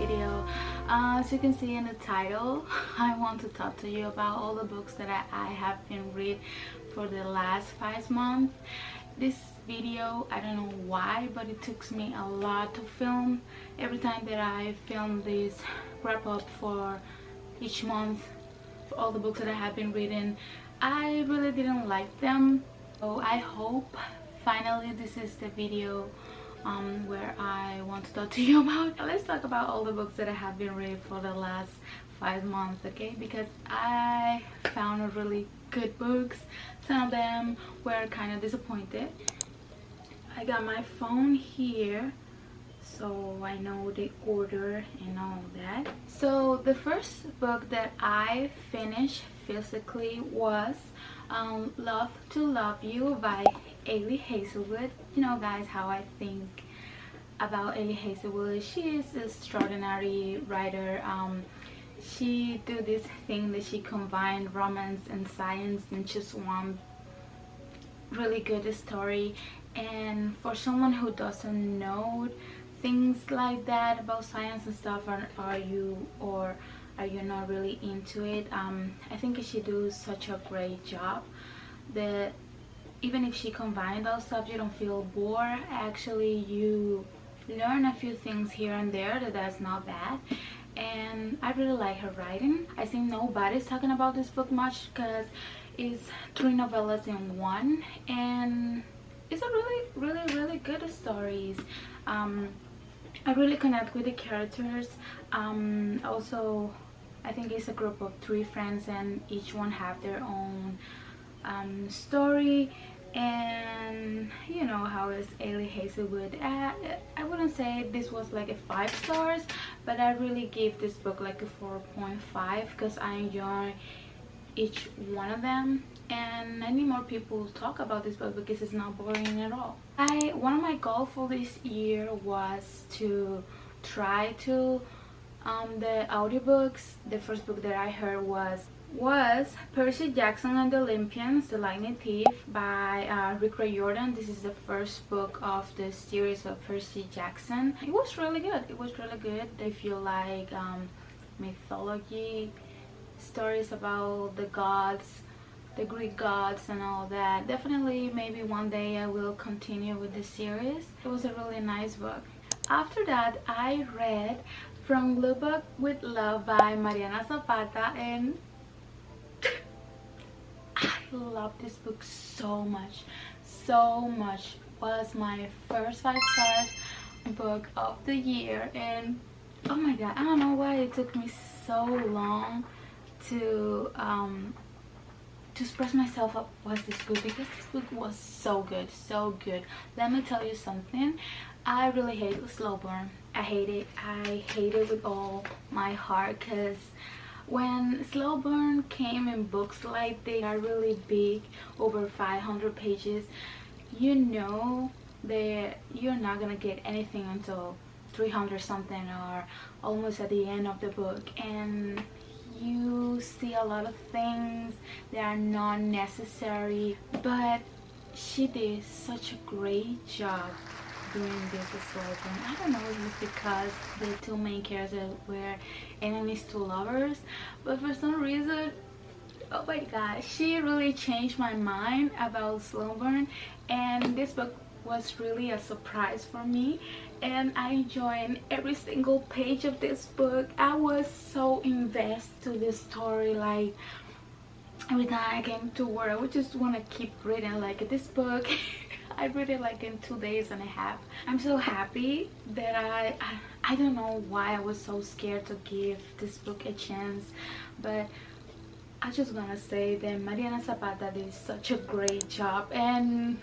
video. As you can see in the title, I want to talk to you about all the books that I have been read for the last 5 months. This video, I don't know why, but it took me a lot to film. Every time that I film this wrap up for each month for all the books that I have been reading, I really didn't like them. So I hope finally this is the video where I want to talk to you about. Let's talk about all the books that I have been reading for the last 5 months, okay? Because I found really good books. Some of them were kind of disappointed. I got my phone here so I know the order and all that. So the first book that I finished physically was Love to Love You by Ailey Hazelwood. You know, guys, how I think about Ailey Hazelwood. She is an extraordinary writer. She do this thing that she combined romance and science in just one really good story. And for someone who doesn't know things like that about science and stuff, are you not really into it, I think she do such a great job that even if she combined those stuff, you don't feel bored. Actually, you learn a few things here and there that's not bad. And I really like her writing. I think nobody's talking about this book much because it's 3 novellas in one, and it's a really good stories. I really connect with the characters. Also, I think it's a group of 3 friends and each one have their own story. And you know how is Ailey Hazelwood. I wouldn't say this was like a 5 stars, but I really gave this book like a 4.5 because I enjoy each one of them, and I need more people to talk about this book because it's not boring at all. One of my goals for this year was to try to the audiobooks. The first book that I heard was Percy Jackson and the Olympians, The Lightning Thief by Rick Riordan. This is the first book of the series of Percy Jackson. It was really good. It was really good. They feel like mythology stories about the gods, the Greek gods and all that. Definitely, maybe one day I will continue with the series. It was a really nice book. After that, I read From Blue Book with Love by Mariana Zapata, and I love this book so much. Was my first 5 stars book of the year, and oh my god, I don't know why it took me so long to express myself up was this book, because this book was so good. Let me tell you something. I really hate slow burn. I hate it with all my heart, because when slow burn came in books like they are really big, over 500 pages, you know that you're not gonna get anything until 300 something or almost at the end of the book, and you see a lot of things that are not necessary. But she did such a great job doing this slow burn. I don't know if it's because the 2 main characters were enemies to lovers, but for some reason, oh my god, she really changed my mind about slow burn, and this book was really a surprise for me, and I enjoyed every single page of this book. I was so invested to this story. Like, every time I came to work, I would just want to keep reading. Like, this book I read it like in 2 days and a half. I'm so happy that I don't know why I was so scared to give this book a chance, but I just gonna say that Mariana Zapata did such a great job. And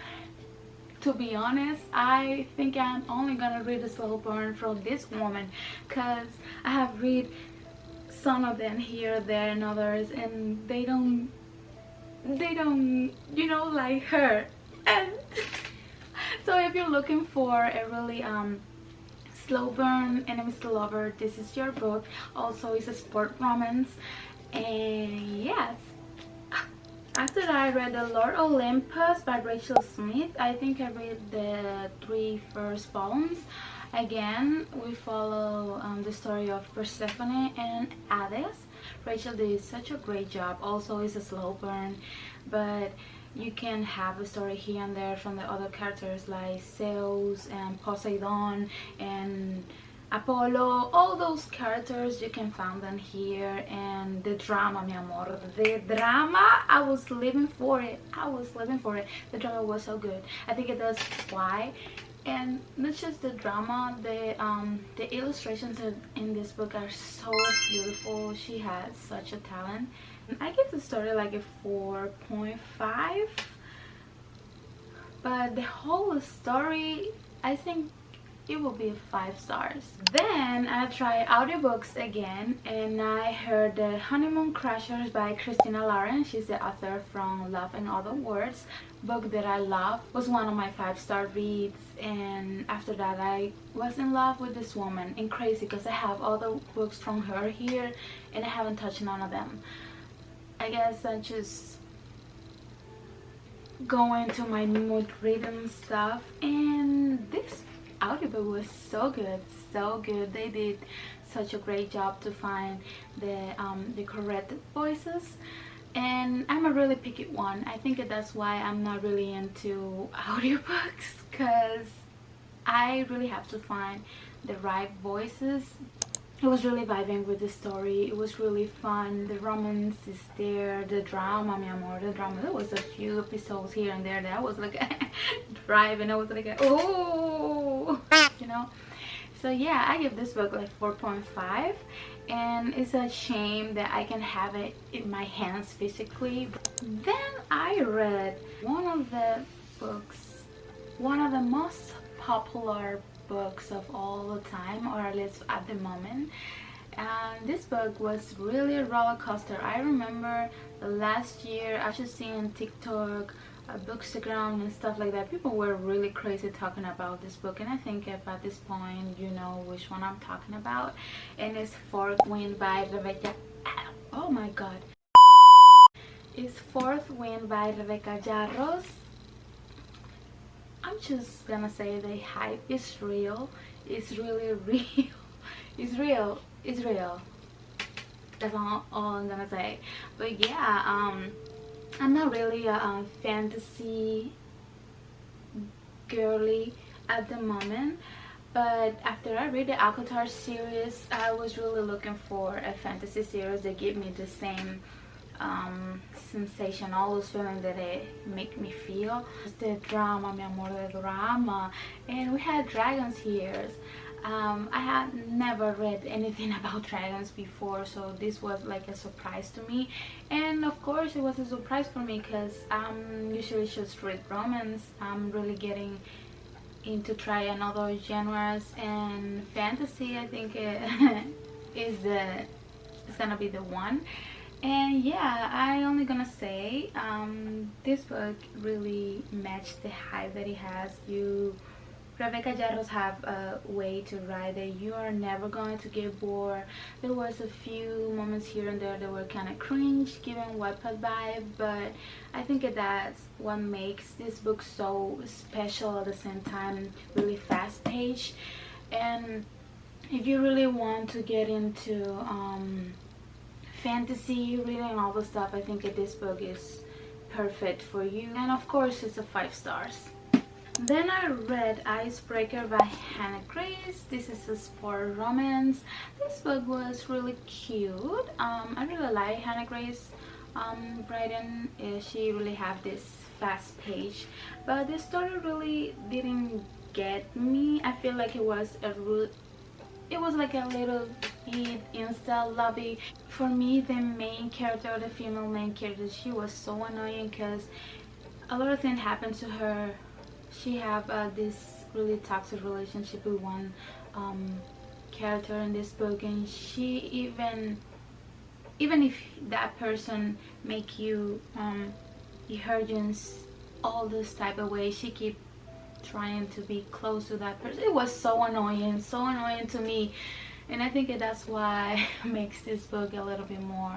to be honest, I think I'm only gonna read the slow burn from this woman, because I have read some of them here, there, and others, and they don't, you know, like her. And so if you're looking for a really slow burn, enemies to lover, this is your book. Also, it's a sport romance, and yes. After that, I read The Lord Olympus by Rachel Smith. I think I read the 3 first volumes. Again, we follow the story of Persephone and Hades. Rachel did such a great job. Also, it's a slow burn, but you can have a story here and there from the other characters like Zeus and Poseidon and Apollo. All those characters, you can find them here. And the drama, mi amor, the drama, I was living for it. I was living for it. The drama was so good. I think it does why. And not just the drama, the illustrations in this book are so beautiful. She has such a talent. I give the story like a 4.5, but the whole story, I think it will be 5 stars. Then I tried audiobooks again, and I heard The Honeymoon Crashers by Christina Lauren. She's the author from Love and Other Words. Book that I love, was one of my 5-star reads, and after that I was in love with this woman. And crazy because I have other books from her here and I haven't touched none of them. I guess I just go into my mood reading stuff, and this audiobook was so good, so good. They did such a great job to find the correct voices. And I'm a really picky one. I think that's why I'm not really into audiobooks, because I really have to find the right voices. I was really vibing with the story. It was really fun. The romance is there. The drama, mi amor, the drama. There was a few episodes here and there that I was like driving. I was like, oh, you know. So yeah, I give this book like 4.5, and it's a shame that I can have it in my hands physically. Then I read one of the most popular books of all the time, or at least at the moment. And this book was really a roller coaster. I remember the last year I just seen TikTok, Bookstagram and stuff like that. People were really crazy talking about this book, and I think if at this point you know which one I'm talking about. And it's Fourth Wind by Rebecca. Oh my god. It's Fourth Wind by Rebecca Yarros. I'm just gonna say the hype is real. It's really real. It's real. It's real. That's all I'm gonna say. But yeah, I'm not really a fantasy girly at the moment, but after I read the Alcatraz series, I was really looking for a fantasy series that give me the same sensation, all those feelings that it make me feel. Just the drama, mi amor, the drama. And we had dragons here. I had never read anything about dragons before, so this was like a surprise to me. And of course it was a surprise for me because usually just read romance. I'm really getting into try another genres, and fantasy I think it's gonna be the one. And yeah, I only gonna say this book really matched the hype that it has. Rebecca Yarros have a way to write that you are never going to get bored. There was a few moments here and there that were kind of cringe, given Wattpad vibe, but I think that's what makes this book so special, at the same time really fast paced. And if you really want to get into fantasy, reading all the stuff, I think that this book is perfect for you. And of course it's a 5 stars. Then I read Icebreaker by Hannah Grace. This is a sport romance. This book was really cute. I really like Hannah Grace writing. She really have this fast page, but the story really didn't get me. I feel like it was like a little bit insta lobby. For me, the main character, the female main character, she was so annoying because a lot of things happened to her. She have this really toxic relationship with one character in this book, and she even if that person make you it hurt you in all this type of way, she keep trying to be close to that person. It was so annoying to me, and I think that's why makes this book a little bit more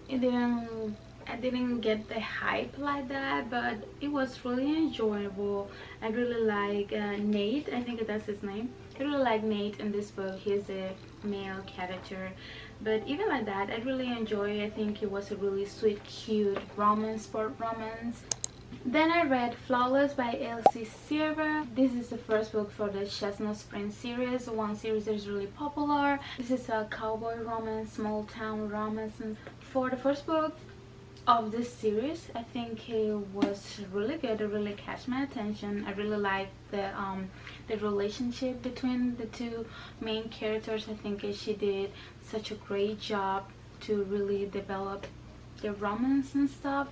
it didn't I didn't get the hype like that, but it was really enjoyable. I really like Nate, I think that's his name. I really like Nate in this book. He's a male character, but even like that, I really enjoy it. I think it was a really sweet, cute romance, sport romance. Then I read Flawless by Elsie Sierra. This is the first book for the Chestnut Spring series. One series that is really popular. This is a cowboy romance, small town romance. And for the first book of this series, I think it was really good. It really catch my attention. I really liked the relationship between the two main characters. I think she did such a great job to really develop the romance and stuff.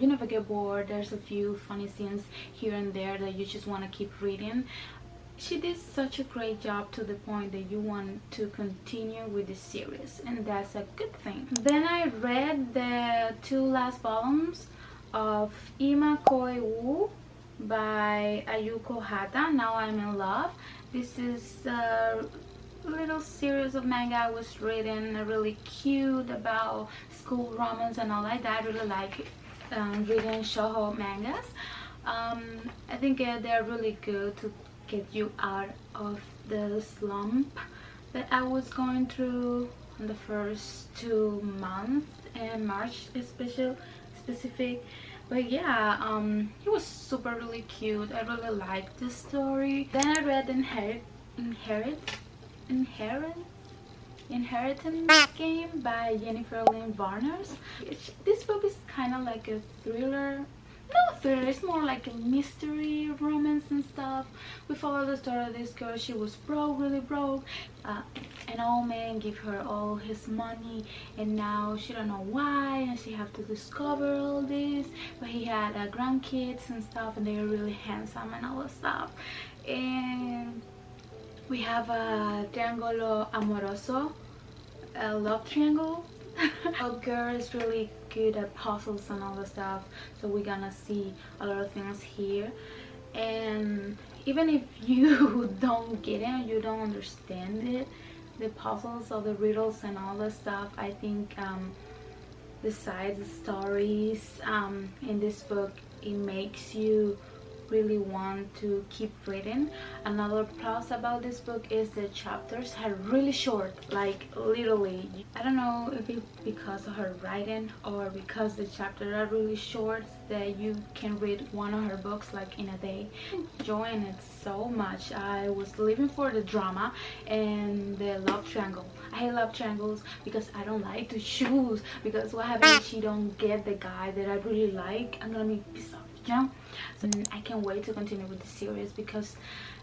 You never get bored. There's a few funny scenes here and there that you just want to keep reading. She did such a great job to the point that you want to continue with the series, and that's a good thing. Then I read the 2 last volumes of Ima Koi Wu by Ayuko Hata, Now I'm in Love. This is a little series of manga I was reading, really cute, about school romance and all like that. I really like reading shoujo mangas. I think they're really good to get you out of the slump that I was going through in the first 2 months, and March specific. But yeah, it was super really cute. I really liked the story. Then I read Inheritance Game by Jennifer Lynn Barnes. This book is kind of like a thriller. No thriller, it's more like a mystery, romance and stuff. We follow the story of this girl. She was broke, really broke. An old man gave her all his money, and now she don't know why, and she have to discover all this. But he had grandkids and stuff, and they were really handsome and all that stuff. And we have a triángulo amoroso, a love triangle. Our girl is really good at puzzles and all the stuff, so we're gonna see a lot of things here. And even if you don't get it, you don't understand it, the puzzles or the riddles and all the stuff, I think the side stories in this book, it makes you really want to keep reading. Another plus about this book is the chapters are really short, like literally. I don't know if it's because of her writing or because the chapters are really short that you can read one of her books like in a day. Enjoying it so much. I was living for the drama and the love triangle. I hate love triangles because I don't like to choose, because what happens if she don't get the guy that I really like? I'm gonna be pissed off, you know? So I can't wait to continue with the series, because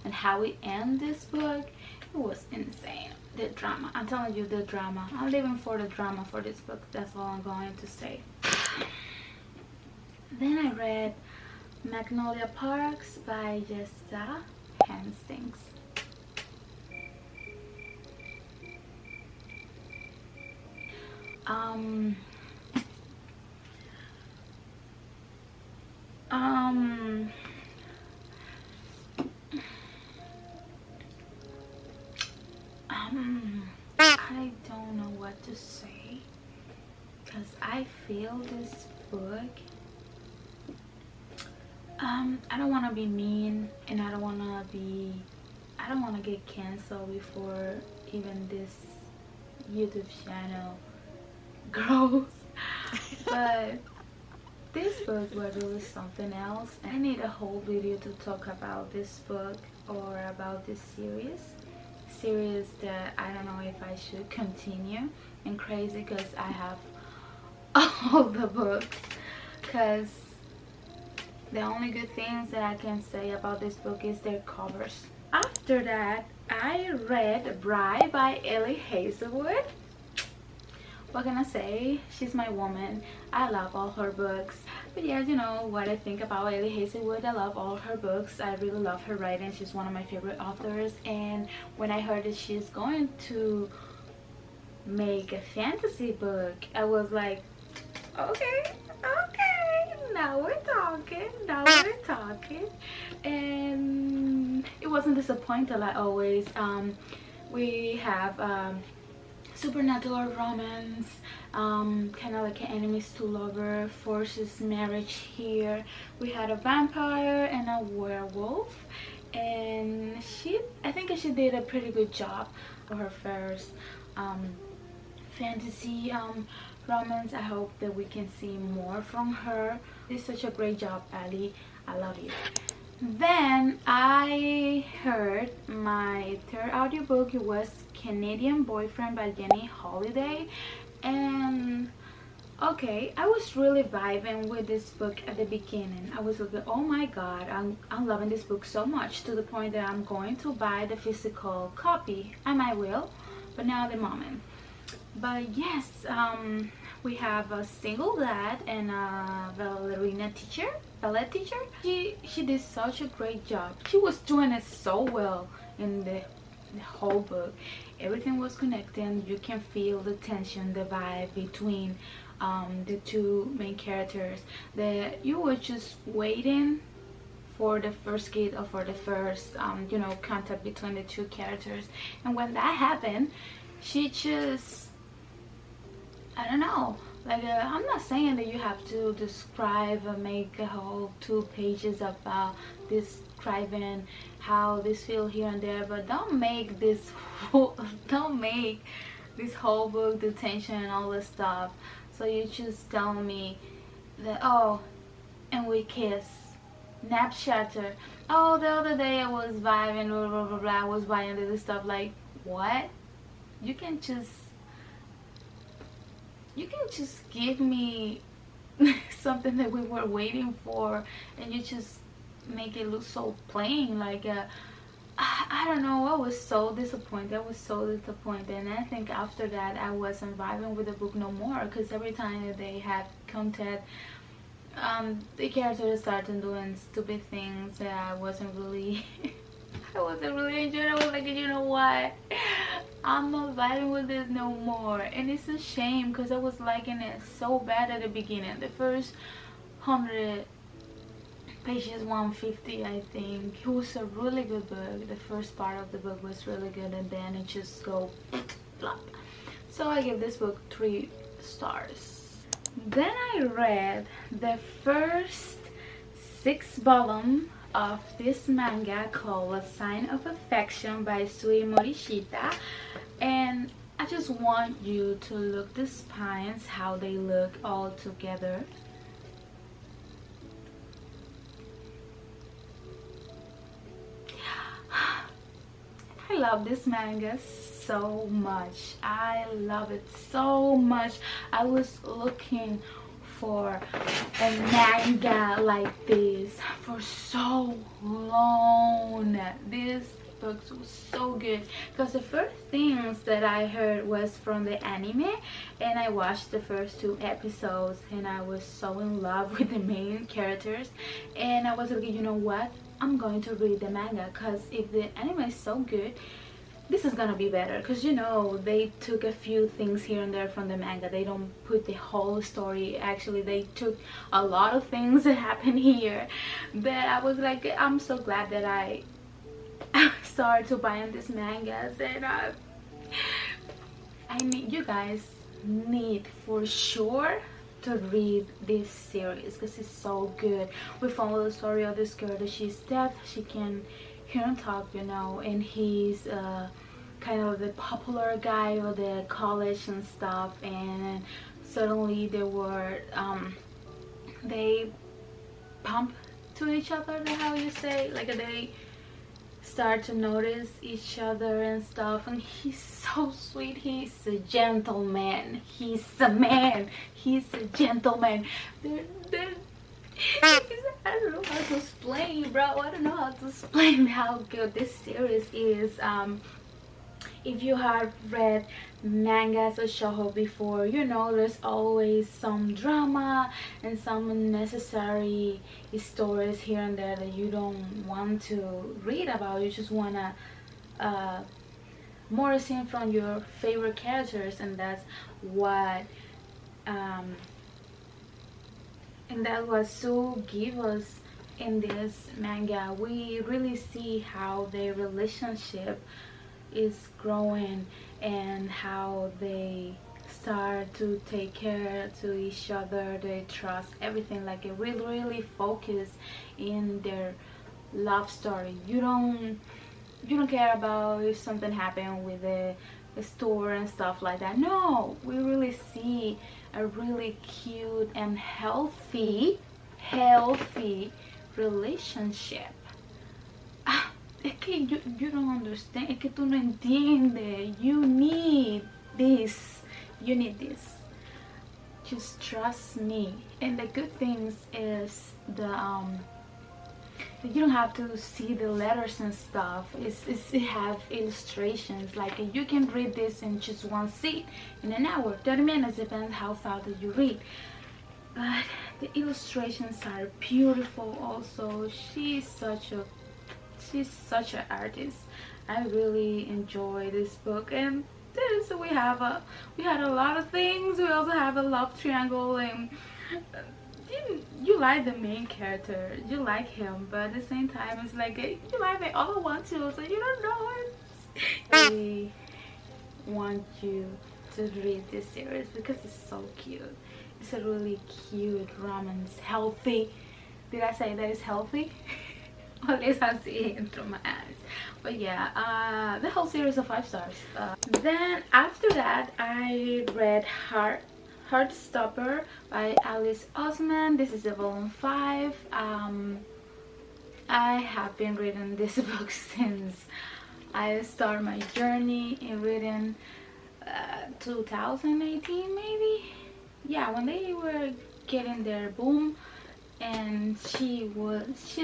and how we end this book, it was insane. The drama, I'm telling you, the drama. I'm living for the drama for this book. That's all I'm going to say. Then I read Magnolia Parks by Jessica Hastings. I don't know what to say, because I feel this book, I don't want to be mean, and I don't want to get canceled before even this YouTube channel grows. But this book was really something else. I need a whole video to talk about this book or about this series that I don't know if I should continue. And crazy because I have all the books, because the only good things that I can say about this book is their covers. After that, I read Bride by Ellie Hazelwood. What can I say? She's my woman. I love all her books. But yeah, you know what I think about Ellie Hazelwood. I love all her books. I really love her writing. She's one of my favorite authors. And when I heard that she's going to make a fantasy book, I was like, okay, now we're talking. And it wasn't disappointed like always. We have supernatural romance, kind of like an enemies to lover forces marriage. Here we had a vampire and a werewolf, and I think she did a pretty good job for her first fantasy romance. I hope that we can see more from her. It's such a great job, Ali. I love you. Then I heard my third audiobook. It was Canadian Boyfriend by Jenny Holiday, and okay, I was really vibing with this book at the beginning. I was like, oh my god, I'm loving this book so much, to the point that I'm going to buy the physical copy. I might will, but not at the moment. But yes, we have a single dad and a ballet teacher. She did such a great job. She was doing it so well in the whole book. Everything was connecting. You can feel the tension, the vibe between the two main characters, that you were just waiting for the first kiss or for the first you know, contact between the two characters. And when that happened, she just, I don't know, like I'm not saying that you have to describe or make a whole 2 pages about describing how this feel here and there, but don't make this don't make this whole book the tension and all this stuff. So you just tell me that, oh, and we kiss, nap shatter, oh, the other day I was vibing, blah blah blah blah, I was buying this stuff. Like, what? You can just give me something that we were waiting for, and you just make it look so plain. Like I don't know, I was so disappointed. And I think after that I wasn't vibing with the book no more, because every time that they had contact, the characters started doing stupid things that I wasn't really I wasn't really enjoying. I was like, you know what, I'm not vibing with this no more. And it's a shame, because I was liking it so bad at the beginning. The first 100 pages, 150, I think. It was a really good book. The first part of the book was really good, and then it just go flop. So I give this book 3 stars. Then I read the first 6 volume of this manga called A Sign of Affection by Sui Morishita, and I just want you to look the spines, how they look all together. I love this manga so much. I love it so much. I was looking for a manga like this for so long. This book was so good, because the first things that I heard was from the anime, and I watched the first 2 episodes, and I was so in love with the main characters, and I was like, you know what, I'm going to read the manga, because if the anime is so good, this is gonna be better. Because, you know, they took a few things here and there from the manga. They don't put the whole story. Actually, they took a lot of things that happen here. But I was like, I'm so glad that I started to buying these mangas. And I need, you guys need for sure to read this series, because it's so good. We follow the story of this girl that she's deaf, she can hear and talk, you know, and he's kind of the popular guy of the college and stuff, and suddenly they were they pump to each other, how you say, like they start to notice each other and stuff. And he's so sweet, he's a gentleman, he's a man, he's a gentleman. They're I don't know how to explain, bro. I don't know how to explain how good this series is. If you have read mangas or shoujo before, you know there's always some drama and some unnecessary stories here and there that you don't want to read about. You just wanna more scene from your favorite characters, and that's what Sue gave us in this manga. We really see how their relationship is growing and how they start to take care to each other, they trust everything, like it really focus in their love story. You don't care about if something happened with the store and stuff like that. No, we really see a really cute and healthy relationship. Ah, es que you don't understand, es que tú no entiendes. You need this. Just trust me. And the good things is you don't have to see the letters and stuff. It have illustrations, like you can read this in just one sit in an hour, 30 minutes, depends how fast you read. But the illustrations are beautiful also. She's such an artist. I really enjoy this book. And this, we had a lot of things. We also have a love triangle, and you like the main character, you like him, but at the same time it's like you like the other one too, so you don't know it. I want you to read this series because it's so cute. It's a really cute romance, healthy. Did I say that it's healthy? At least I see it through my eyes. But yeah, the whole series of 5 stars. Then after that I read Heartstopper by Alice Osman. This is a volume 5. I have been reading this book since I started my journey in reading 2018 maybe. Yeah, when they were getting their boom, and she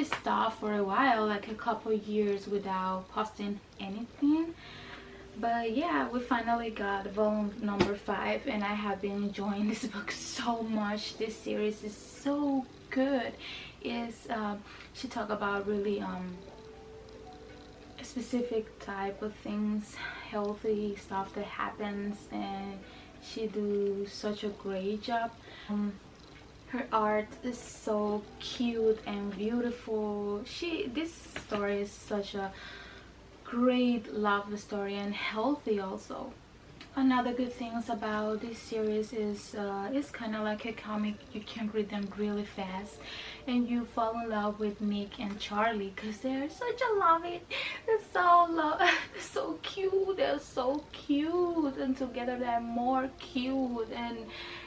stopped for a while, like a couple years without posting anything. But yeah, we finally got volume number 5, and I have been enjoying this book so much. This series is so good. She talk about really a specific type of things, healthy stuff that happens, and she do such a great job. Her art is so cute and beautiful. This story is such a great love story and healthy also. Another good things about this series is it's kind of like a comic. You can read them really fast and you fall in love with Nick and Charlie because they're such a loving. They're so cute. They're so cute, and together they're more cute. And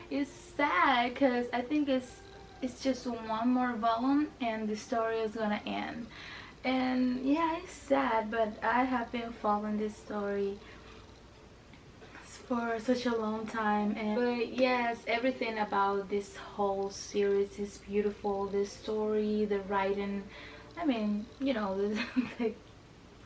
it's sad because I think it's just one more volume and the story is gonna end. And yeah, it's sad, but I have been following this story for such a long time. But yes, everything about this whole series is beautiful. The story, the writing, I mean, you know, the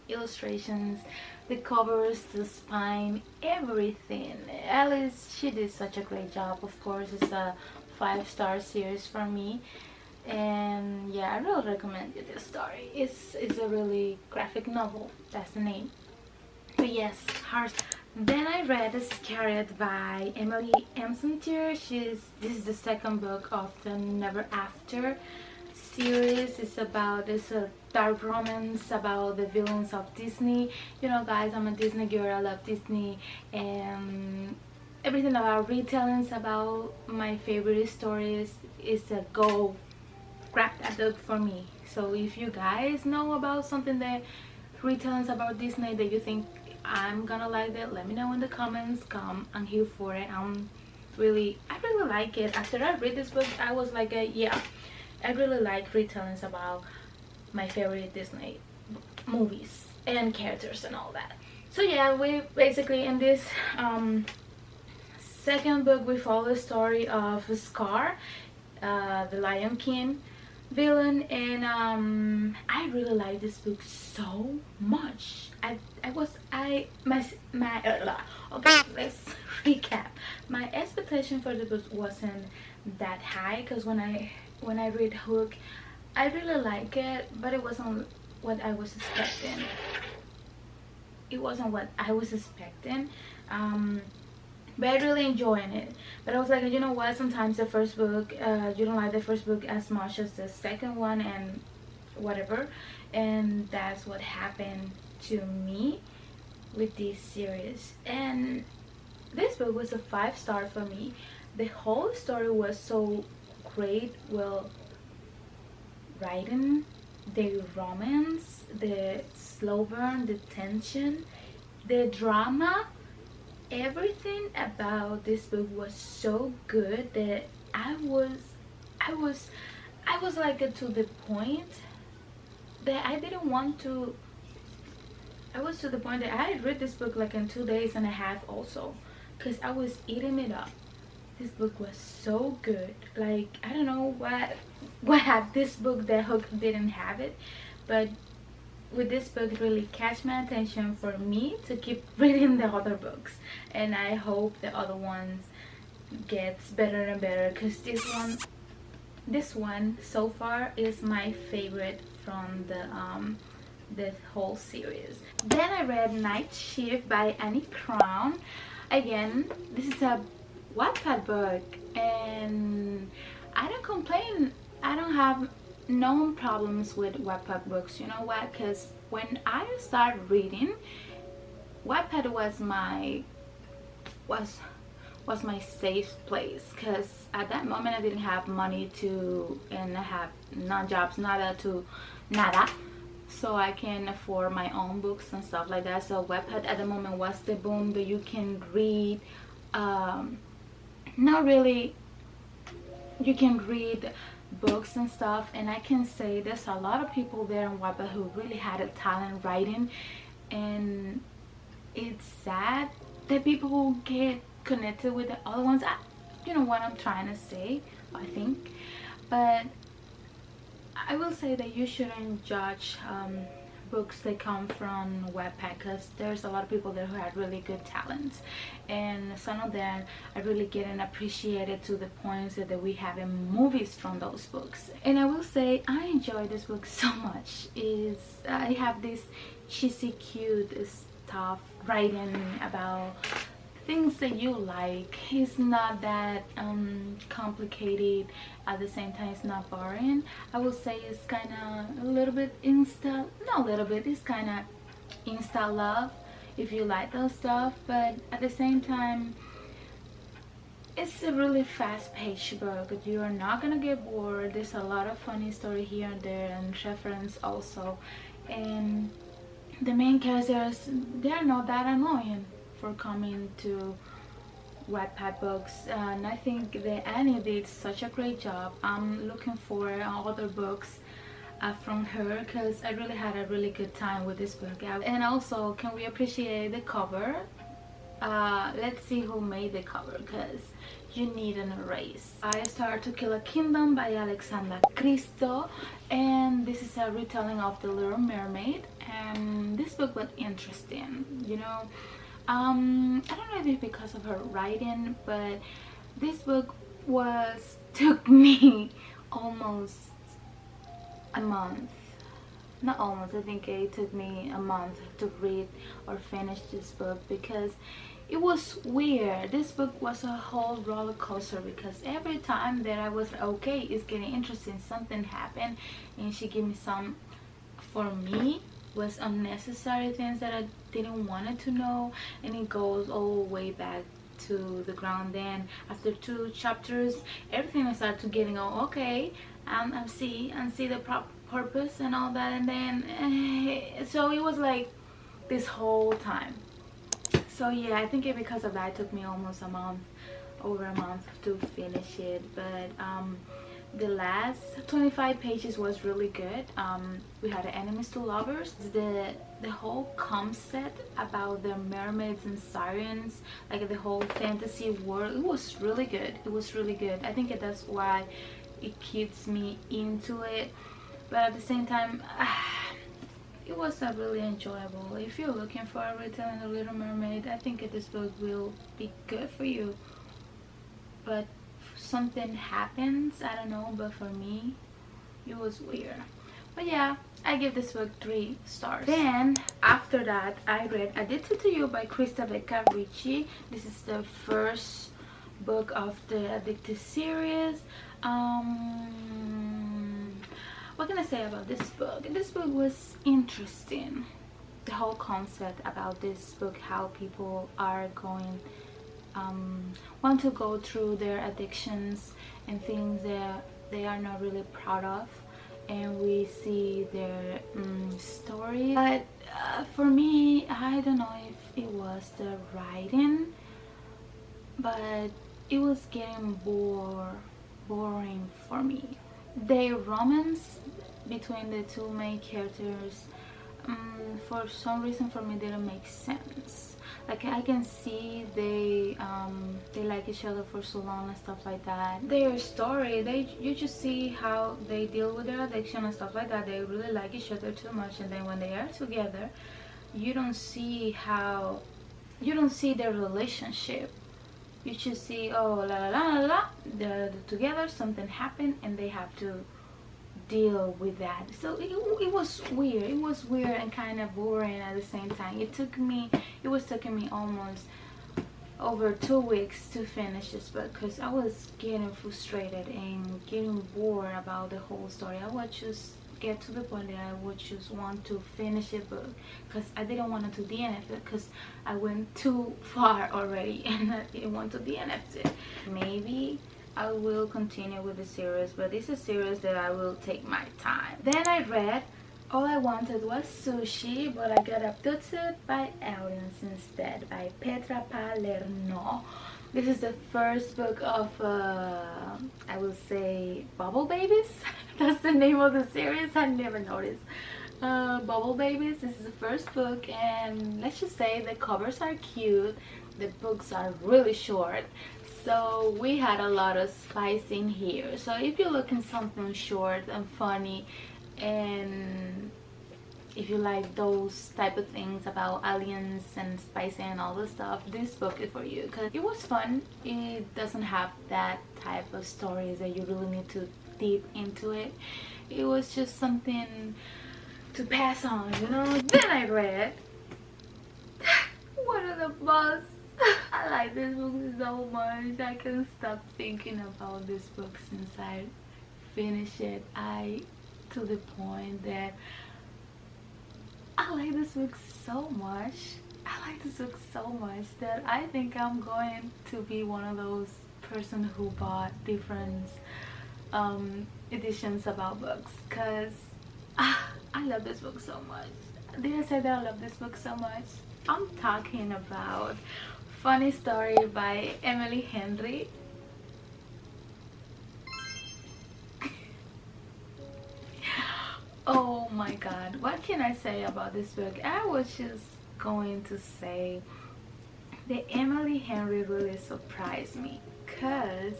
illustrations, the covers, the spine, everything. Alice, she did such a great job. Of course, it's a 5-star series for me. And yeah, I really recommend you this story. It's a really graphic novel, that's the name. But yes, hers. Then I read Scared by Emily Emsentier. This is the second book of the Never After series. It's a dark romance about the villains of Disney. You know, guys, I'm a Disney girl. I love Disney, and everything about retellings about my favorite stories is a go grab that book for me. So if you guys know about something that retellings about Disney that you think I'm gonna like it, let me know in the comments. I'm here for it. I really like it. After I read this book, I was like, yeah, I really like retellings about my favorite Disney movies and characters and all that. So yeah, we basically in this second book we follow the story of Scar, the Lion King villain, and I really like this book so much. Okay, let's recap. My expectation for the book wasn't that high because when I read Hook, I really like it, but it wasn't what I was expecting. But I really enjoying it. But I was like, you know what, sometimes the first book, you don't like the first book as much as the second one and whatever. And that's what happened to me. with this series, and this book was a 5-star for me. The whole story was so great, well written, the romance, the slow burn, the tension, the drama, everything about this book was so good that I was I was like to the point that I didn't want to. I was to the point that I had read this book like in 2 days and a half also, because I was eating it up. This book was so good. Like, I don't know what had this book that Hook didn't have it, but with this book it really catch my attention for me to keep reading the other books, and I hope the other ones gets better and better, because this one so far is my favorite from the whole series. Then I read Night Shift by Annie Crown. Again, this is a Wattpad book, and I don't complain. I don't have no problems with Wattpad books. You know what? Because when I started reading, Wattpad was my safe place, because at that moment I didn't have money to, and I have no jobs, nada, so I can afford my own books and stuff like that. So Wattpad at the moment was the boom that you can read, not really, you can read books and stuff, and I can say there's a lot of people there in Wattpad who really had a talent writing, and it's sad that people who get connected with the other ones. You know what I'm trying to say, I think. But I will say that you shouldn't judge books that come from Wattpad, because there's a lot of people there who had really good talents, and some of them are really getting appreciated to the point that we have in movies from those books. And I will say I enjoy this book so much. I have this cheesy cute stuff writing about things that you like. It's not that complicated. At the same time, it's not boring. I would say it's kind of a little bit insta, not a little bit, it's kind of insta love if you like those stuff, but at the same time it's a really fast-paced book. You are not gonna get bored. There's a lot of funny story here and there, and reference also, and the main characters, they're not that annoying for coming to Wattpad books, and I think that Annie did such a great job. I'm looking for other books from her, because I really had a really good time with this book. And also, can we appreciate the cover? Let's see who made the cover, because you need an erase. I Started to Kill a Kingdom by Alexandra Cristo, and this is a retelling of The Little Mermaid, and this book was interesting, you know. I don't know if it's because of her writing, but this book took me almost a month. Not almost, I think it took me a month to read or finish this book, because it was weird. This book was a whole roller coaster, because every time that I was okay, it's getting interesting, something happened, and she gave me some, for me, was unnecessary things that I didn't want to know, and it goes all the way back to the ground. Then after 2 chapters, everything I started to getting, oh okay, I see the purpose and all that, and then so it was like this whole time. So yeah, I think because of that it took me almost over a month to finish it. But the last 25 pages was really good. We had enemies to lovers, the whole concept about the mermaids and sirens, like the whole fantasy world. It was really good. It was really good. I think that's why it keeps me into it. But at the same time, it was really enjoyable. If you're looking for a retelling of Little Mermaid, I think this book will be good for you. But something happens, I don't know, but for me it was weird. But yeah, I give this book 3 stars. Then after that I read Addicted to You by Christabel Ricci. This is the first book of the Addicted series. What can I say about this book? This book was interesting. the whole concept about this book, how people are going want to go through their addictions and things that they are not really proud of, and we see their story. But for me, I don't know if it was the writing, but it was getting boring for me. The romance between the two main characters, for some reason for me didn't make sense. Like, I can see they like each other for so long and stuff like that. Their story, you just see how they deal with their addiction and stuff like that. They really like each other too much, and then when they are together, you don't see their relationship. You just see, oh, la la la la, they're together, something happened, and they have to deal with that. So it was weird and kind of boring at the same time. It was taking me almost over 2 weeks to finish this book, because I was getting frustrated and getting bored about the whole story. I would just get to the point that I would just want to finish the book, because I didn't want to DNF it, because I went too far already and I didn't want to DNF it. Maybe I will continue with the series, but this is a series that I will take my time. Then I read All I Wanted Was Sushi, but I Got Abducted by Aliens Instead by Petra Palerno. This is the first book of, I will say, Bubble Babies. That's the name of the series. I never noticed. Bubble Babies. This is the first book, and let's just say the covers are cute. The books are really short. So we had a lot of spice in here. So if you're looking something short and funny, and if you like those type of things about aliens and spicy and all this stuff, this book is for you, because it was fun. It doesn't have that type of stories that you really need to deep into it. It was just something to pass on, you know. Then I read One of the Boss. I like this book so much. I can't stop thinking about this book since I finished it. To the point that I like this book so much. That I think I'm going to be one of those person who bought different editions about books, because I love this book so much. Did I say that I love this book so much? I'm talking about Funny Story by Emily Henry. Oh my god, what can I say about this book? I was just going to say that Emily Henry really surprised me, because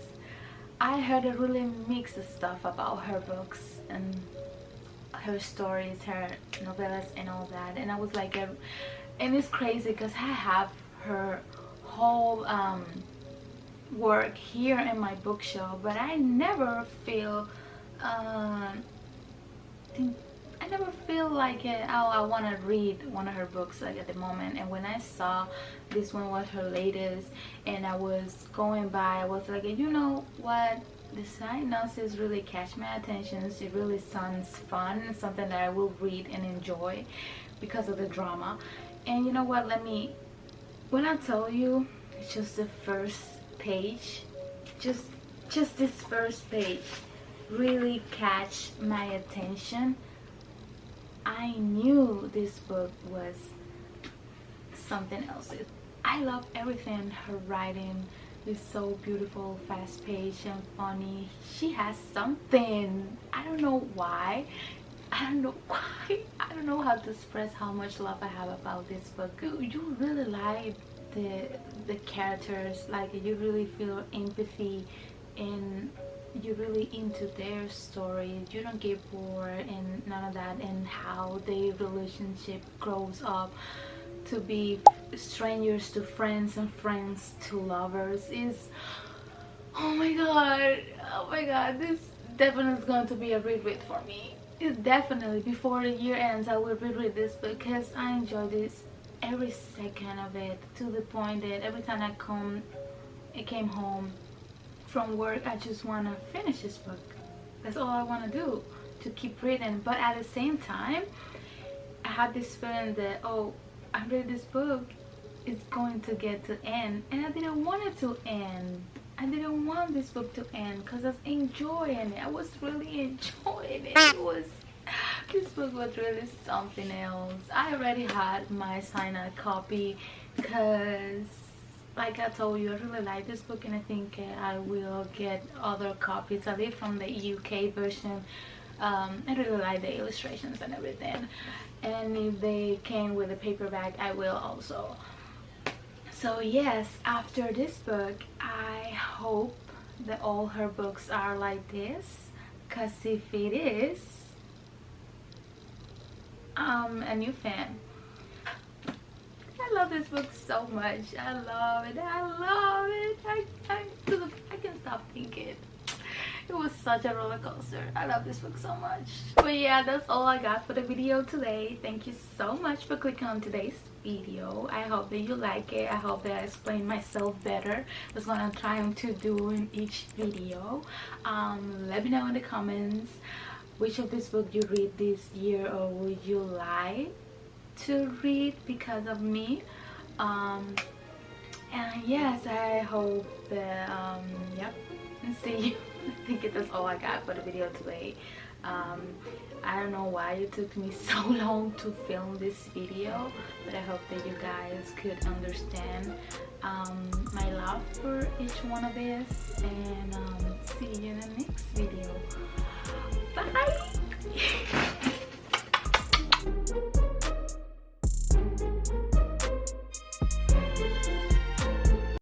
I heard a really mixed stuff about her books and her stories, her novellas and all that, and I was like, and it's crazy because I have her whole work here in my bookshelf, but I never feel like I want to read one of her books like at the moment. And when I saw this one was her latest and I was going by, I was like, you know what, the synopsis really catch my attention. It really sounds fun, something that I will read and enjoy because of the drama. And you know what, when I tell you, it's just the first page, just this first page really catch my attention. I knew this book was something else. I love everything. Her writing is so beautiful, fast-paced and funny. She has something. I don't know why. I don't know how to express how much love I have about this book. You really like the characters, like you really feel empathy, and you're really into their story. You don't get bored and none of that, and how their relationship grows up to be strangers to friends and friends to lovers is, oh my god, this definitely is going to be a reread for me. It's definitely, before the year ends, I will reread this because I enjoy this every second of it, to the point that every time I came home from work, I just want to finish this book. That's all I want to do, to keep reading. But at the same time, I had this feeling that, oh, I read this book, it's going to get to end, and I didn't want it to end. I didn't want this book to end because I was enjoying it. I was really enjoying it. This book was really something else. I already had my signed copy because, like I told you, I really like this book, and I think I will get other copies of it from the UK version. I really like the illustrations and everything, and if they came with a paperback, I will also. So yes, after this book, I hope that all her books are like this, because if it is, I'm a new fan. I love this book so much. I love it. I love it. I can stop thinking. It was such a roller coaster. I love this book so much. But yeah, that's all I got for the video today. Thank you so much for clicking on today's video. I hope that you like it. I hope that I explained myself better. That's what I'm trying to do in each video. Let me know in the comments which of this book you read this year, or would you like to read because of me. And yes, I hope that yep, and see you. I think that's all I got for the video today. I don't know why it took me so long to film this video, but I hope that you guys could understand my love for each one of this, and